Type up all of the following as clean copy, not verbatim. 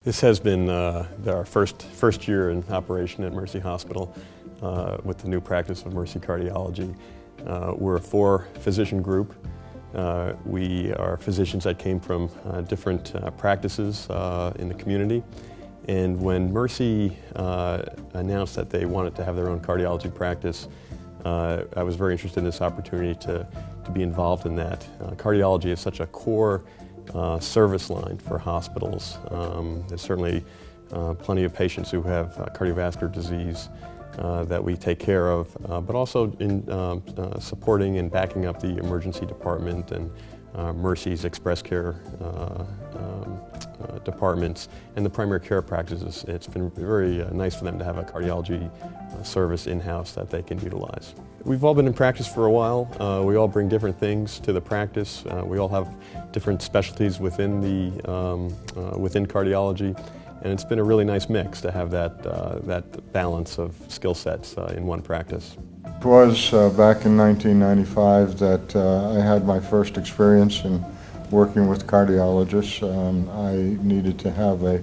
This has been our first year in operation at Mercy Hospital with the new practice of Mercy Cardiology. We're a 4-physician group. We are physicians that came from different practices in the community. And when Mercy announced that they wanted to have their own cardiology practice, I was very interested in this opportunity to be involved in that. Cardiology is such a core service line for hospitals. There's certainly plenty of patients who have cardiovascular disease that we take care of, but also in supporting and backing up the emergency department and Mercy's express care departments and the primary care practices. It's been very nice for them to have a cardiology service in-house that they can utilize. We've all been in practice for a while. We all bring different things to the practice. We all have different specialties within within cardiology, and it's been a really nice mix to have that balance of skill sets in one practice. It was back in 1995 that I had my first experience in working with cardiologists. I needed to have a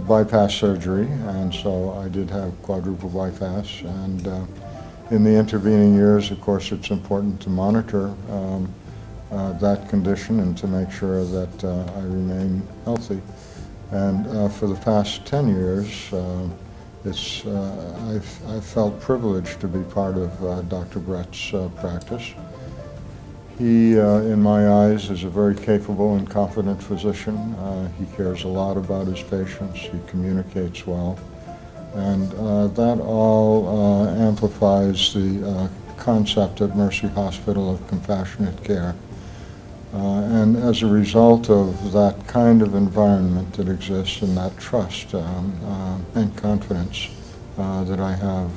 bypass surgery, and so I did have quadruple bypass. And in the intervening years, of course, it's important to monitor that condition and to make sure that I remain healthy. And for the past 10 years, I've felt privileged to be part of Dr. Brett's practice. He, in my eyes, is a very capable and confident physician. He cares a lot about his patients. He communicates well. And that all amplifies the concept at Mercy Hospital of compassionate care. And as a result of that kind of environment that exists and that trust and confidence that I have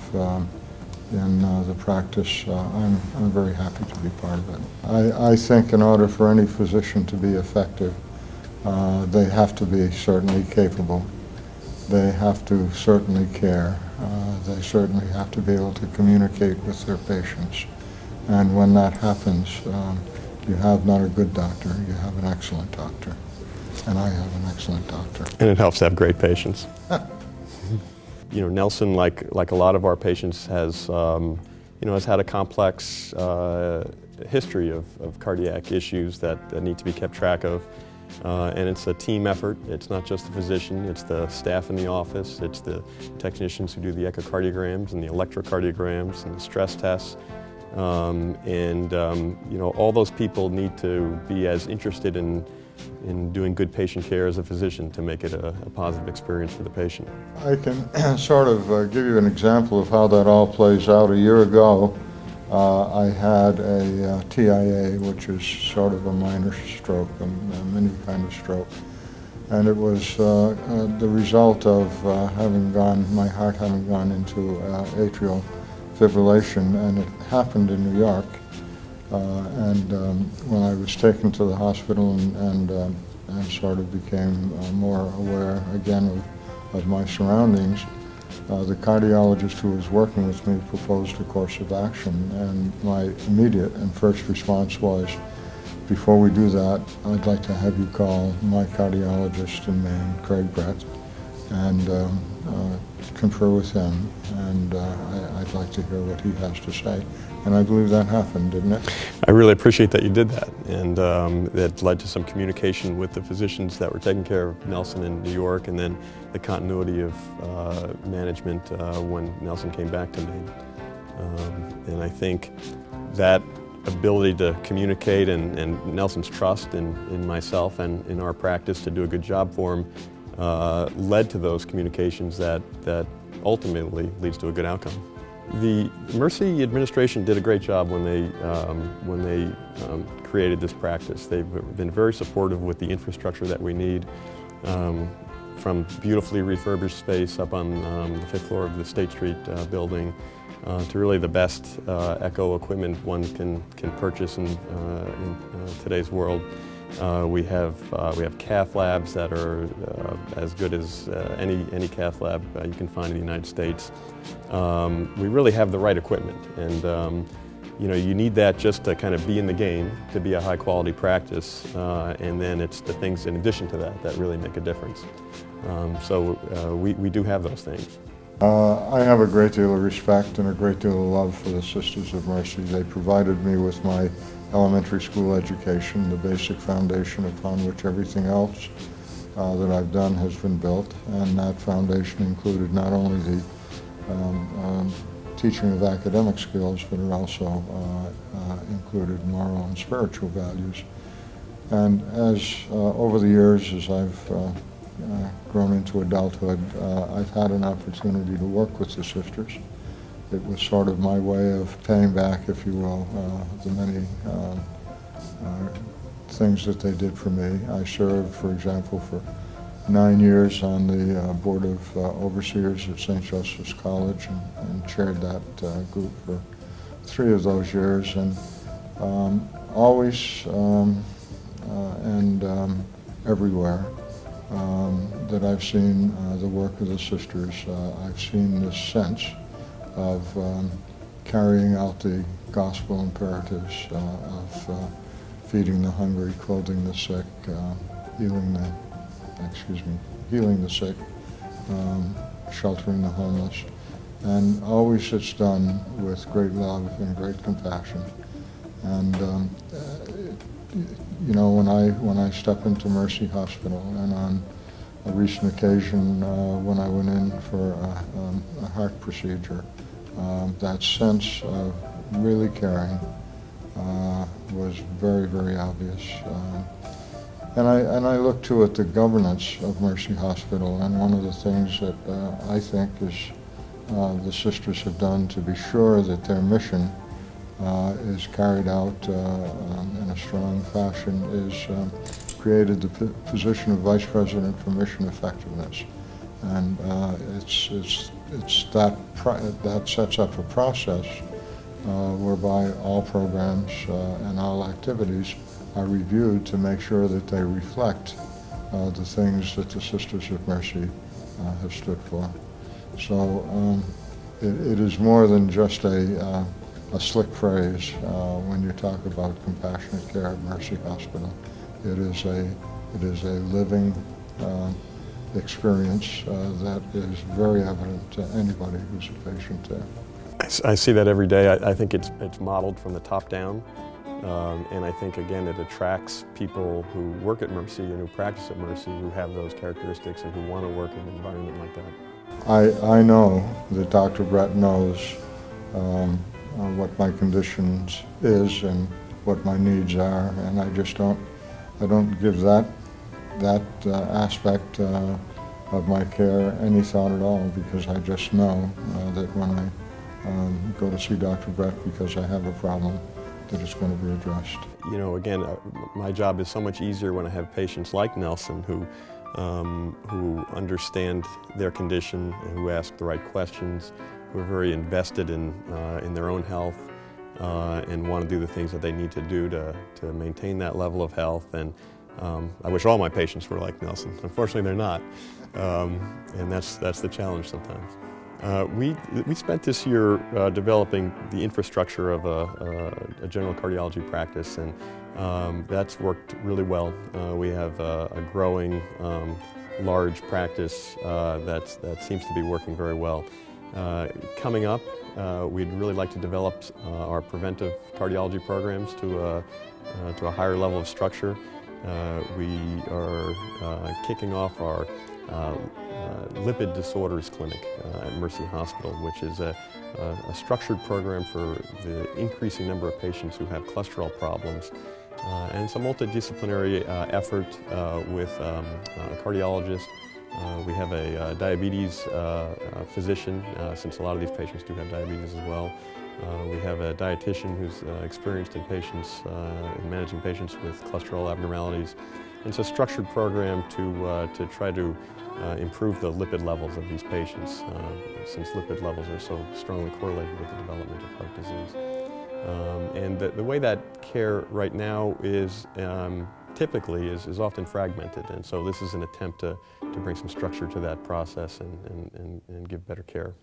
in the practice, I'm very happy to be part of it. I think in order for any physician to be effective, they have to be certainly capable. They have to certainly care. They certainly have to be able to communicate with their patients. And when that happens, you have not a good doctor, you have an excellent doctor. And I have an excellent doctor. And it helps to have great patients. You know, Nelson, like a lot of our patients, has had a complex history of cardiac issues that need to be kept track of. And it's a team effort. It's not just the physician, it's the staff in the office, it's the technicians who do the echocardiograms and the electrocardiograms and the stress tests. All those people need to be as interested in doing good patient care as a physician to make it a positive experience for the patient. I can sort of give you an example of how that all plays out. A year ago, I had a TIA, which is sort of a minor stroke, a mini kind of stroke. And it was the result of my heart having gone into atrial fibrillation, and it happened in New York. When I was taken to the hospital and sort of became more aware again of my surroundings, the cardiologist who was working with me proposed a course of action, and my immediate and first response was, before we do that, I'd like to have you call my cardiologist in Maine, Craig Brett, and confer with him, and I'd like to hear what he has to say. And I believe that happened, didn't it? I really appreciate that you did that, and that led to some communication with the physicians that were taking care of Nelson in New York, and then the continuity of management when Nelson came back to Maine. And I think that ability to communicate and Nelson's trust in myself and in our practice to do a good job for him led to those communications that ultimately leads to a good outcome. The Mercy administration did a great job when they created this practice. They've been very supportive with the infrastructure that we need, from beautifully refurbished space up on the 5th floor of the State Street building to really the best echo equipment one can purchase in today's world. We have cath labs that are as good as any cath lab you can find in the United States. We really have the right equipment, and you need that just to kind of be in the game, to be a high quality practice, and then it's the things in addition to that that really make a difference. We do have those things. I have a great deal of respect and a great deal of love for the Sisters of Mercy. They provided me with my elementary school education, the basic foundation upon which everything else that I've done has been built, and that foundation included not only the teaching of academic skills, but it also included moral and spiritual values. And as over the years, as I've grown into adulthood, I've had an opportunity to work with the sisters. It was sort of my way of paying back, if you will, the many things that they did for me. I served, for example, for 9 years on the Board of Overseers at St. Joseph's College and chaired that group for 3 of those years. And always everywhere that I've seen the work of the sisters, I've seen this sense of carrying out the gospel imperatives of feeding the hungry, clothing the sick, healing the sick, sheltering the homeless. And always it's done with great love and great compassion. And you know, when I step into Mercy Hospital, and on a recent occasion when I went in for a heart procedure, that sense of really caring was very, very obvious. And I look too at the governance of Mercy Hospital, and one of the things that I think is the sisters have done to be sure that their mission is carried out in a strong fashion is created the position of Vice President for Mission Effectiveness. And that sets up a process whereby all programs and all activities are reviewed to make sure that they reflect the things that the Sisters of Mercy have stood for. So it is more than just a slick phrase when you talk about compassionate care at Mercy Hospital. It is a living experience that is very evident to anybody who's a patient there. I see that every day. I think it's modeled from the top down, and I think again it attracts people who work at Mercy and who practice at Mercy who have those characteristics and who want to work in an environment like that. I know that Dr. Brett knows what my conditions is and what my needs are, and I don't give that aspect of my care any thought at all, because I just know that when I go to see Dr. Brett because I have a problem, that it's going to be addressed. You know, again, my job is so much easier when I have patients like Nelson who understand their condition and who ask the right questions, who are very invested in their own health and want to do the things that they need to do to maintain that level of health. And I wish all my patients were like Nelson. Unfortunately, they're not, and that's the challenge sometimes. We spent this year developing the infrastructure of a general cardiology practice, and that's worked really well. We have a growing, large practice that seems to be working very well. Coming up, we'd really like to develop our preventive cardiology programs to a higher level of structure. We are kicking off our lipid disorders clinic at Mercy Hospital, which is a structured program for the increasing number of patients who have cholesterol problems. And it's a multidisciplinary effort with a cardiologist. We have a diabetes physician, since a lot of these patients do have diabetes as well. We have a dietitian who's experienced in patients, in managing patients with cholesterol abnormalities. And it's a structured program to try to improve the lipid levels of these patients, since lipid levels are so strongly correlated with the development of heart disease. And the way that care right now is typically is often fragmented, and so this is an attempt to bring some structure to that process and give better care.